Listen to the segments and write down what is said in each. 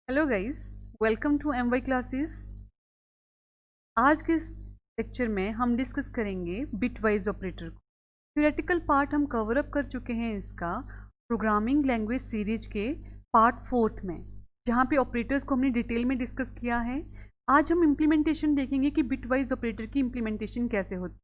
Hello guys, welcome to M Y classes. आज के इस लेक्चर में हम डिस्कस करेंगे बिटवाइज ऑपरेटर को। थ्योरेटिकल पार्ट हम कवर अप कर चुके हैं इसका प्रोग्रामिंग लैंग्वेज सीरीज के पार्ट फोर्थ में, जहाँ पे ऑपरेटर्स को हमने डिटेल में डिस्कस किया है। आज हम इम्प्लीमेंटेशन देखेंगे कि बिटवाइज ऑपरेटर की इम्प्लीमेंटेशन कैसे होती है।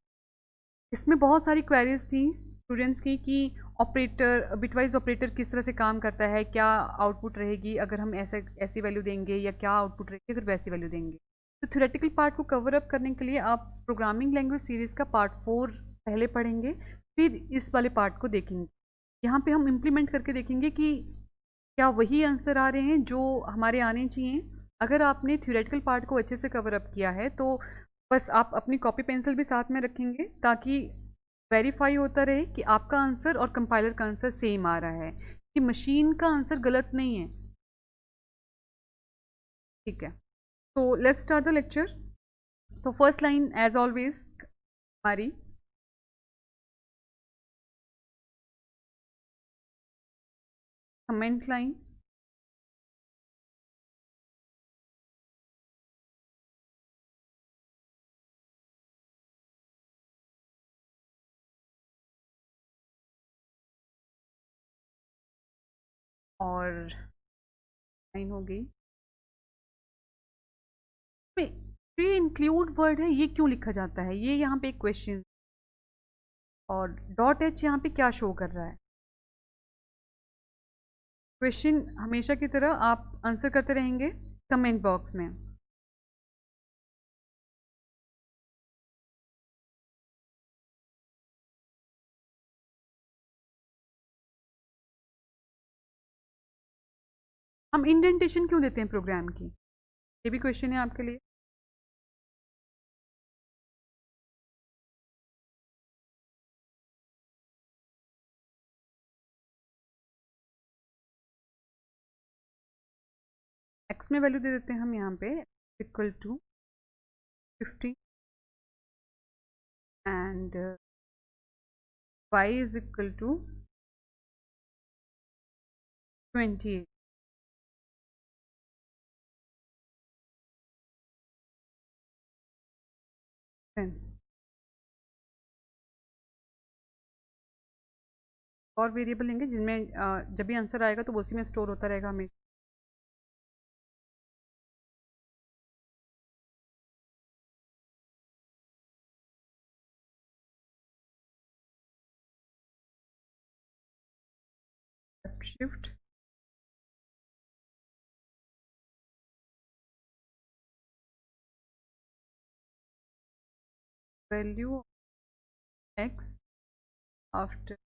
इसमें बहुत सारी क्वेरीज थी स्टूडेंट्स की कि ऑपरेटर बिटवाइज ऑपरेटर किस तरह से काम करता है, क्या आउटपुट रहेगी अगर हम ऐसी वैल्यू देंगे, या क्या आउटपुट रहेगी अगर वैसी वैल्यू देंगे। तो थ्योरेटिकल पार्ट को कवर अप करने के लिए आप प्रोग्रामिंग लैंग्वेज सीरीज का पार्ट 4 पहले पढ़ेंगे, फिर इस वाले पार्ट को देखेंगे। यहाँ पे हम इम्प्लीमेंट करके देखेंगे कि क्या वही आंसर आ रहे हैं जो हमारे आने चाहिए। अगर आपने थ्योरेटिकल पार्ट को अच्छे से कवर अप किया है तो बस आप अपनी कॉपी पेंसिल भी साथ में रखेंगे, ताकि वेरीफाई होता रहे कि आपका आंसर और कंपाइलर का आंसर सेम आ रहा है, कि मशीन का आंसर गलत नहीं है। ठीक है, तो लेट्स स्टार्ट द लेक्चर। तो फर्स्ट लाइन एज ऑलवेज हमारी कमेंट लाइन। और लाइन हो गई। प्री इंक्लूड वर्ड है, ये क्यों लिखा जाता है, ये यहाँ पे एक क्वेश्चन। और डॉट एच यहाँ पे क्या शो कर रहा है। क्वेश्चन हमेशा की तरह आप आंसर करते रहेंगे कमेंट बॉक्स में। हम इंडेंटेशन क्यों देते हैं प्रोग्राम की, ये भी क्वेश्चन है आपके लिए। एक्स में वैल्यू दे देते हैं हम यहाँ पे equal to 50 and y is equal to 28। और वेरिएबल लेंगे जिनमें जब भी आंसर आएगा तो वो उसी में स्टोर होता रहेगा हमेशा। शिफ्ट वैल्यू x आफ्टर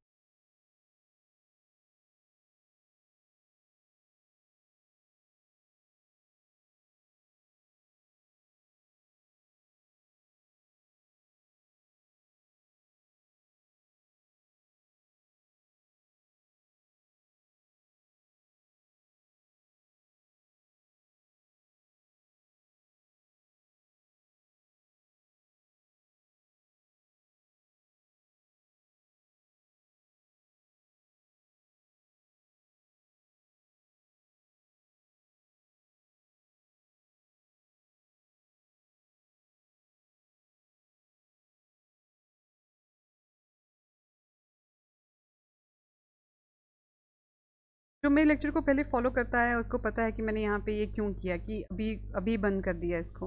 जो मेरे लेक्चर को पहले फॉलो करता है उसको पता है कि मैंने यहाँ पे ये क्यों किया, कि अभी अभी बंद कर दिया इसको।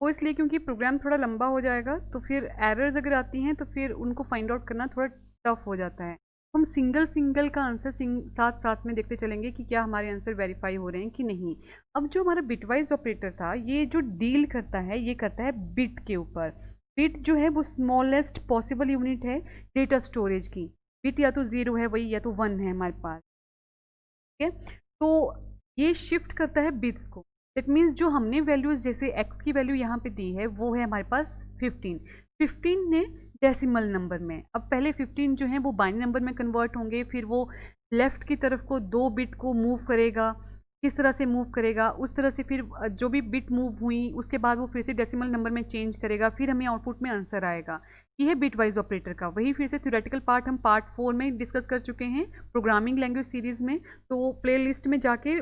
वो इसलिए क्योंकि प्रोग्राम थोड़ा लंबा हो जाएगा, तो फिर एरर्स अगर आती हैं तो फिर उनको फाइंड आउट करना थोड़ा टफ हो जाता है। हम सिंगल सिंगल का आंसर साथ साथ में देखते चलेंगे कि क्या हमारे आंसर वेरीफाई हो रहे हैं कि नहीं। अब जो हमारा बिटवाइज ऑपरेटर था, ये जो डील करता है ये करता है बिट के ऊपर। बिट जो है वो स्मॉलेस्ट पॉसिबल यूनिट है डेटा स्टोरेज की। बिट या तो 0 है वही, या तो 1 है हमारे पास। ठीक है, तो ये शिफ्ट करता है बिट्स को। दैट मीन्स जो हमने वैल्यूज जैसे x की वैल्यू यहाँ पे दी है वो है हमारे पास 15। 15 ने डेसिमल नंबर में, अब पहले 15 जो है वो बाइनरी नंबर में कन्वर्ट होंगे, फिर वो लेफ्ट की तरफ को 2 बिट को मूव करेगा। किस तरह से मूव करेगा, उस तरह से फिर जो भी बिट मूव हुई उसके बाद वो फिर से डेसिमल नंबर में चेंज करेगा, फिर हमें आउटपुट में आंसर आएगा। ये है बिटवाइज ऑपरेटर का। वही फिर से थ्योरेटिकल पार्ट हम पार्ट 4 में डिस्कस कर चुके हैं प्रोग्रामिंग लैंग्वेज सीरीज में। तो प्ले लिस्ट में जाके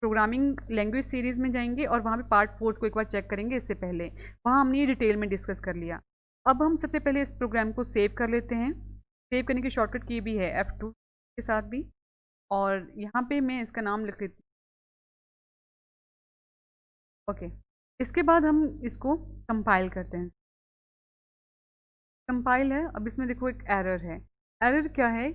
प्रोग्रामिंग लैंग्वेज सीरीज़ में जाएंगे और वहाँ पे पार्ट 4 को एक बार चेक करेंगे। इससे पहले वहाँ हमने ये डिटेल में डिस्कस कर लिया। अब हम सबसे पहले इस प्रोग्राम को सेव कर लेते हैं। सेव करने की शॉर्टकट की भी है F2 के साथ भी, और यहाँ पे मैं इसका नाम लिख लेती हूँ। ओके, इसके बाद हम इसको कंपाइल करते हैं। कंपाइल है। अब इसमें देखो एक एरर है। एरर क्या है?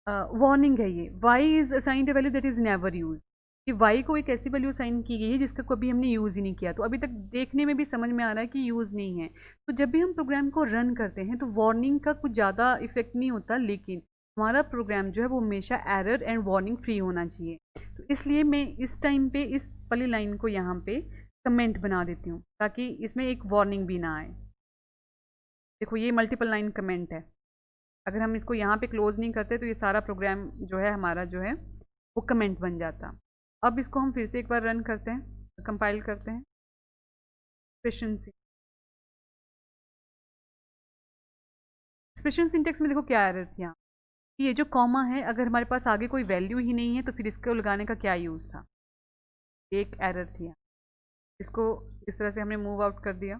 वार्निंग है ये, y is assigned a value that is never use, कि y को एक ऐसी वैल्यू असाइन की गई है जिसका कभी हमने यूज़ ही नहीं किया। तो अभी तक देखने में भी समझ में आ रहा है कि यूज़ नहीं है। तो जब भी हम प्रोग्राम को रन करते हैं तो वार्निंग का कुछ ज़्यादा इफेक्ट नहीं होता, लेकिन हमारा प्रोग्राम जो है वो हमेशा एरर एंड वार्निंग फ्री होना चाहिए। तो इसलिए मैं इस टाइम पे इस वाली लाइन को यहाँ पे कमेंट बना देती हूँ ताकि इसमें एक वार्निंग भी ना आए। देखो ये मल्टीपल लाइन कमेंट है। अगर हम इसको यहाँ पे क्लोज नहीं करते तो ये सारा प्रोग्राम जो है हमारा जो है वो कमेंट बन जाता। अब इसको हम फिर से एक बार रन करते हैं, कंपाइल करते हैं। एक्सप्रेशन सिंटेक्स में देखो क्या एरर थी यहाँ, कि ये जो कॉमा है अगर हमारे पास आगे कोई वैल्यू ही नहीं है तो फिर इसको लगाने का क्या यूज़ था। एक एरर थी यहाँ। इसको इस तरह से हमने मूव आउट कर दिया।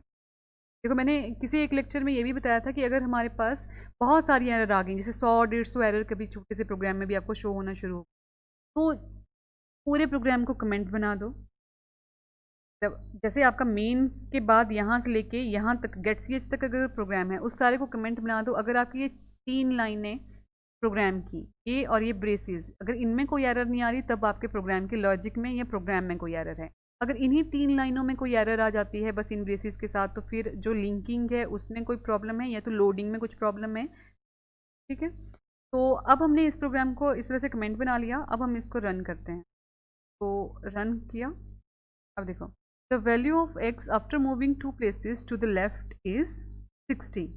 देखो मैंने किसी एक लेक्चर में ये भी बताया था कि अगर हमारे पास बहुत सारी एरर आ गई, जैसे 100-150 एरर कभी छोटे से प्रोग्राम में भी आपको शो होना शुरू हो, तो पूरे प्रोग्राम को कमेंट बना दो। जैसे आपका मेन के बाद यहाँ से लेके यहाँ तक गेट ch तक अगर प्रोग्राम है उस सारे को कमेंट बना दो। अगर आपकी ये 3 लाइनें प्रोग्राम की, ये और ये ब्रेसेस, अगर इनमें कोई एरर नहीं आ रही तब आपके प्रोग्राम के लॉजिक में या प्रोग्राम में कोई एरर है। अगर इन्हीं 3 लाइनों में कोई एरर आ जाती है बस इन ब्रेसेस के साथ, तो फिर जो लिंकिंग है उसमें कोई प्रॉब्लम है या तो लोडिंग में कुछ प्रॉब्लम है। ठीक है, तो अब हमने इस प्रोग्राम को इस तरह से कमेंट बना लिया। अब हम इसको रन करते हैं। तो रन किया। अब देखो, the value of x after moving 2 places to the left is 60।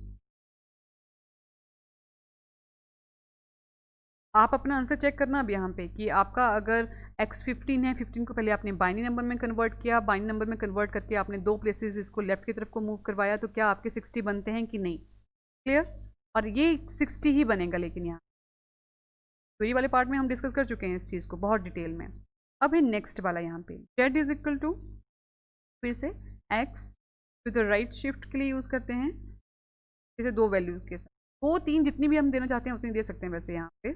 आप अपना आंसर चेक करना अब यहाँ पे कि आपका अगर x 15 है, 15 को पहले आपने बाइनरी नंबर में कन्वर्ट किया, बाइनरी नंबर में कन्वर्ट करके आपने 2 प्लेसेस इसको लेफ्ट की तरफ को मूव करवाया, तो क्या आपके 60 बनते हैं कि नहीं? क्लियर? और ये 60 ही बनेगा। लेकिन यहाँ क्वेरी वाले पार्ट में हम डिस्कस कर चुके हैं इस चीज़ को बहुत डिटेल में। अब है नेक्स्ट वाला यहाँ पे, z इज इक्वल टू, फिर से x to the right shift के लिए यूज़ करते हैं, जैसे 2 वैल्यू के साथ, 2 3 जितनी भी हम देना चाहते हैं उतनी दे सकते हैं वैसे यहाँ पे।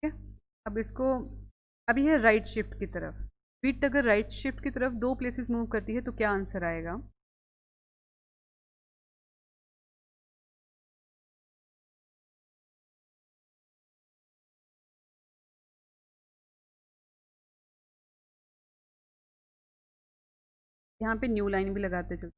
ठीक है, अब इसको, अभी है राइट शिफ्ट की तरफ। बिट अगर राइट शिफ्ट की तरफ 2 प्लेसेस मूव करती है तो क्या आंसर आएगा? यहाँ पे न्यू लाइन भी लगाते चलते।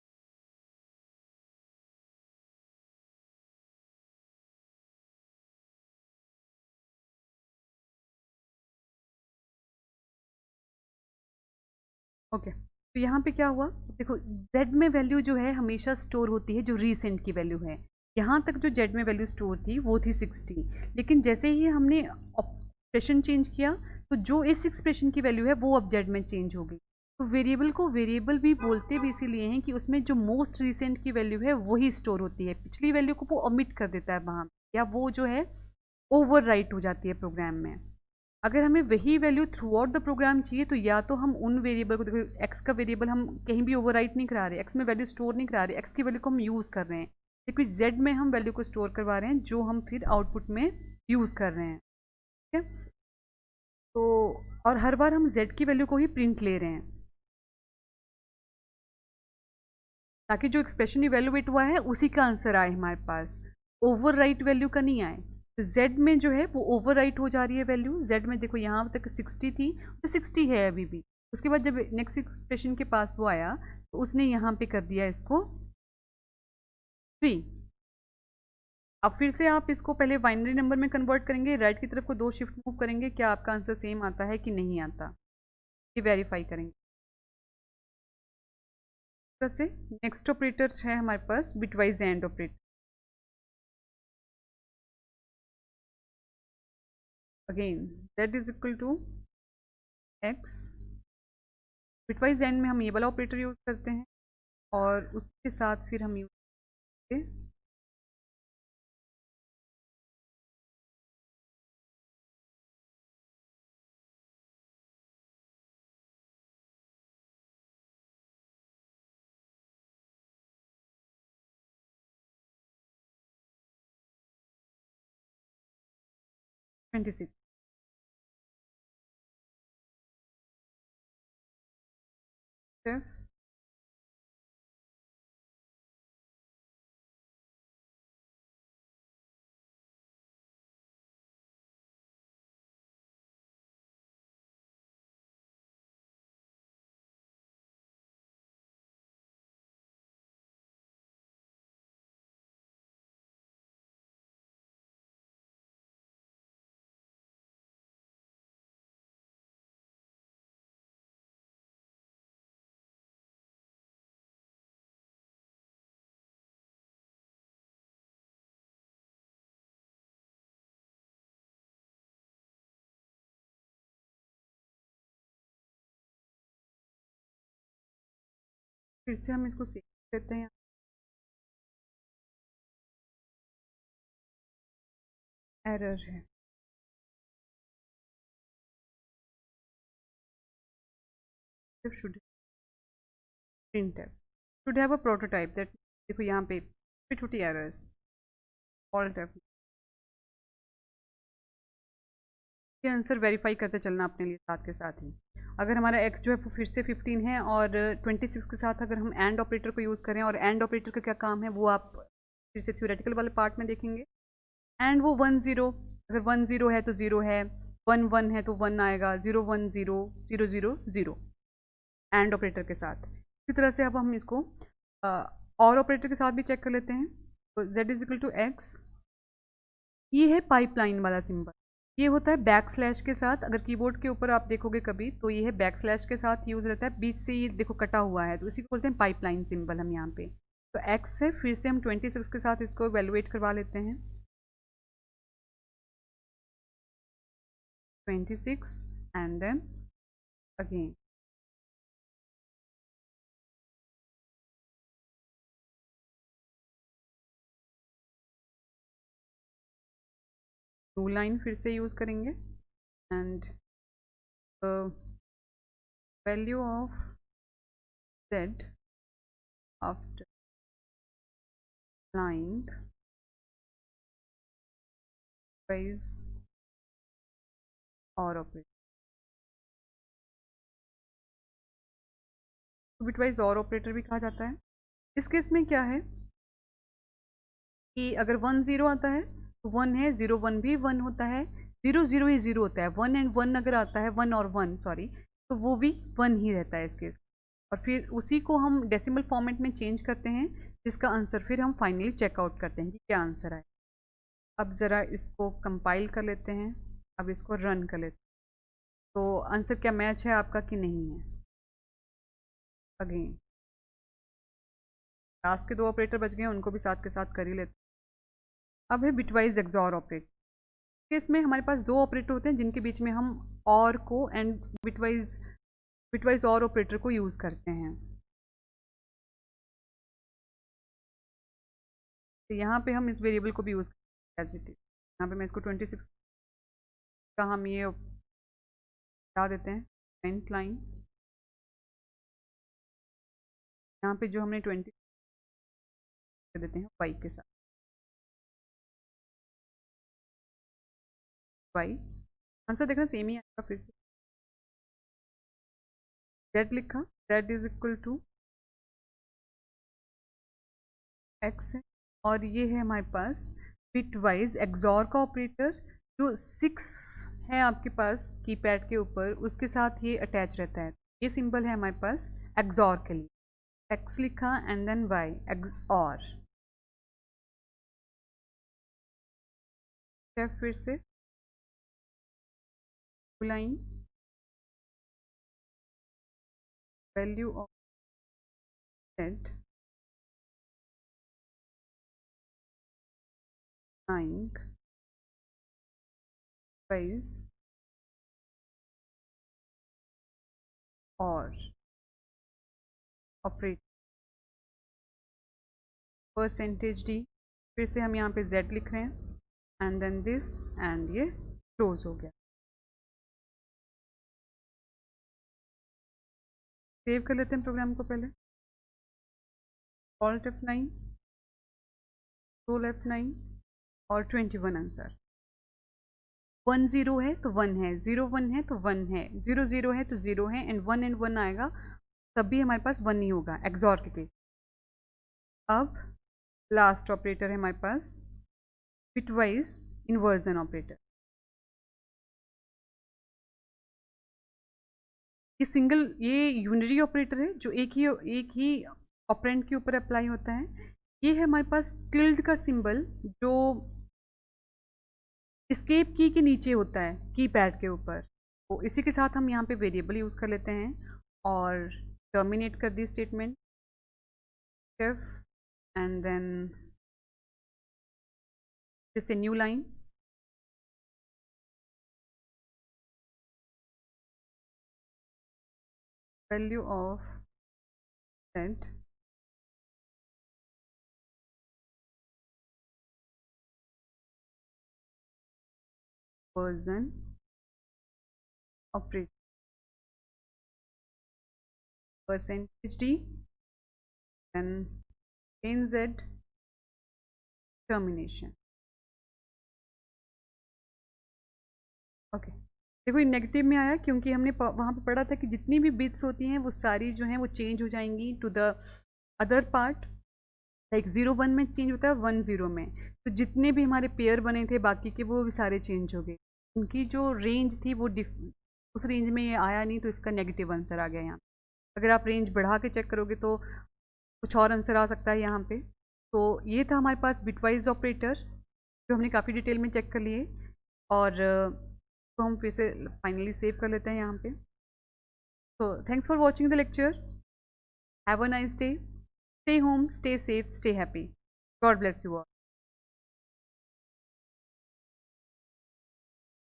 ओके, तो यहाँ पे क्या हुआ? देखो z में वैल्यू जो है हमेशा स्टोर होती है जो रीसेंट की वैल्यू है। यहाँ तक जो z में वैल्यू स्टोर थी वो थी 60, लेकिन जैसे ही हमने एक्सप्रेशन चेंज किया तो जो इस एक्सप्रेशन की वैल्यू है वो अब z में चेंज हो गई। तो वेरिएबल को वेरिएबल भी बोलते भी इसीलिए हैं कि उसमें जो मोस्ट रिसेंट की वैल्यू है वही स्टोर होती है, पिछली वैल्यू को वो ओमिट कर देता है वहाँ, या वो जो है ओवर राइट हो जाती है प्रोग्राम में। अगर हमें वही value throughout the program चाहिए तो या तो हम उन वेरिएबल को, देखो एक्स का वेरिएबल हम कहीं भी ओवरराइट नहीं करा रहे, एक्स में वैल्यू स्टोर नहीं करा रहे, एक्स की वैल्यू को हम यूज़ कर रहे हैं, लेकिन जेड में हम वैल्यू को स्टोर करवा रहे हैं जो हम फिर आउटपुट में यूज़ कर रहे हैं। ठीक है, तो और हर बार हम जेड की वैल्यू को ही प्रिंट ले रहे हैं ताकि जो एक्सप्रेशन इवेल्युएट हुआ है उसी का आंसर आए हमारे पास, ओवर राइट वैल्यू का नहीं आए। तो z में जो है वो ओवर राइट हो जा रही है वैल्यू। z में देखो यहाँ तक 60 थी तो 60 है अभी भी। उसके बाद जब नेक्स्ट एक्सप्रेशन के पास वो आया तो उसने यहाँ पे कर दिया इसको 3। अब फिर से आप इसको पहले बाइनरी नंबर में कन्वर्ट करेंगे, राइट की तरफ को 2 शिफ्ट मूव करेंगे, क्या आपका आंसर सेम आता है कि नहीं आता, ये वेरीफाई करेंगे। तरह से नेक्स्ट ऑपरेटर है हमारे पास bitwise and operator. Again z is equal to x, bitwise and में हम ये वाला ऑपरेटर यूज करते हैं और उसके साथ फिर हम यूज करते हैं 26। फिर से हम इसको सेव देते हैं, एरर है। should printf should have a prototype that, देखो यहाँ पे छोटी एरर्स, ऑल्ट एफ। ये आंसर वेरीफाई करते चलना अपने लिए साथ के साथ ही। अगर हमारा x जो है वो फिर से 15 है और 26 के साथ अगर हम एंड ऑपरेटर को यूज़ करें, और एंड ऑपरेटर का क्या काम है वो आप फिर से थ्योरेटिकल वाले पार्ट में देखेंगे। एंड वो 1 0, अगर 1 0 है तो 0 है, 1 1 है तो 1 आएगा, 0 1 0 0 0 0 एंड ऑपरेटर के साथ। इसी तरह से अब हम इसको और ऑपरेटर के साथ भी चेक कर लेते हैं। तो z is equal to x, ये है पाइपलाइन वाला सिंबल, ये होता है बैक स्लैश के साथ। अगर कीबोर्ड के ऊपर आप देखोगे कभी तो ये है बैक स्लैश के साथ यूज रहता है, बीच से ये देखो कटा हुआ है, तो इसी को बोलते हैं पाइपलाइन सिंबल हम यहाँ पे। तो x है, फिर से हम 26 के साथ इसको एवेलुएट करवा लेते हैं। 26 and then again to line फिर से यूज करेंगे and value of z after applying bitwise or operator. Bitwise or operator भी कहा जाता है। इस केस में क्या है कि अगर 1 0 आता है तो 1 है, 0 1 भी 1 होता है, 0 0 ही 0 होता है, 1 एंड 1 अगर आता है, 1 और 1 सॉरी, तो वो भी 1 ही रहता है इस केस। और फिर उसी को हम डेसिमल फॉर्मेट में चेंज करते हैं, जिसका आंसर फिर हम फाइनली चेकआउट करते हैं कि क्या आंसर आए। अब ज़रा इसको कंपाइल कर लेते हैं, अब इसको रन कर लेते हैं, तो आंसर क्या मैच है आपका कि नहीं है। अगेन लास्ट के 2 ऑपरेटर बच गए हैं, उनको भी साथ के साथ कर ही लेते हैं। अब है बिटवाइज एक्सॉर ऑपरेटर। इसमें हमारे पास 2 ऑपरेटर होते हैं जिनके बीच में हम और को एंड बिटवाइज और ऑपरेटर को यूज़ करते हैं। तो यहाँ पे हम इस वेरिएबल को भी यूज़ करते हैं एज इट इज। यहाँ पे मैं इसको 26 का हम ये बता देते हैं, 9th लाइन, यहाँ पे जो हमने 20 कर देते हैं वाई के साथ, वाई आंसर देखना सेम ही आएगा। फिर से z लिखा, z is equal to x है, और ये है हमारे पास बिटवाइज एक्सॉर का ऑपरेटर जो 6 है आपके पास कीपैड के ऊपर, उसके साथ ये अटैच रहता है। ये सिंबल है हमारे पास एक्सॉर के लिए, x लिखा एंड देन y, एक्सॉर। फिर से line value of set applying bitwise or operator percentage D, फिर से हम यहाँ पे z लिख रहे हैं एंड देन दिस एंड ये क्लोज हो गया। सेव कर लेते हैं प्रोग्राम को पहले। Alt F9, Control F9 और 21 आंसर। 1 0 है तो 1 है, 0 1 है तो 1 है, 0 0 है तो 0 है एंड 1 आएगा तब भी हमारे पास 1 ही होगा एक्सॉर के केस। अब लास्ट ऑपरेटर है हमारे पास बिटवाइज इन्वर्जन ऑपरेटर। ये यूनरी ऑपरेटर है जो एक ही ऑपरेंड के ऊपर अप्लाई होता है। ये है हमारे पास टिल्ड का सिंबल जो एस्केप की के नीचे होता है कीपैड के ऊपर, तो इसी के साथ हम यहाँ पे वेरिएबल यूज़ कर लेते हैं और टर्मिनेट कर दी स्टेटमेंट एंड देन जैसे new line value of set version operator percentage D and z termination. Okay, देखो ये नेगेटिव में आया क्योंकि हमने वहाँ पे पढ़ा था कि जितनी भी बिट्स होती हैं वो सारी जो हैं वो चेंज हो जाएंगी to the other part, like 0 1 में चेंज होता है 1 0 में, तो जितने भी हमारे पेयर बने थे बाकी के वो भी सारे चेंज हो गए। उनकी जो रेंज थी वो उस रेंज में ये आया नहीं, तो इसका नेगेटिव आंसर आ गया यहाँ। अगर आप रेंज बढ़ा के चेक करोगे तो कुछ और आंसर आ सकता है यहाँ पे। तो ये था हमारे पास बिटवाइज ऑपरेटर जो हमने काफ़ी डिटेल में चेक कर लिए, और तो हम फिर से फाइनली सेव कर लेते हैं यहाँ पे। तो thanks for watching the lecture, have a nice day, stay home, stay safe, stay happy, God bless you all.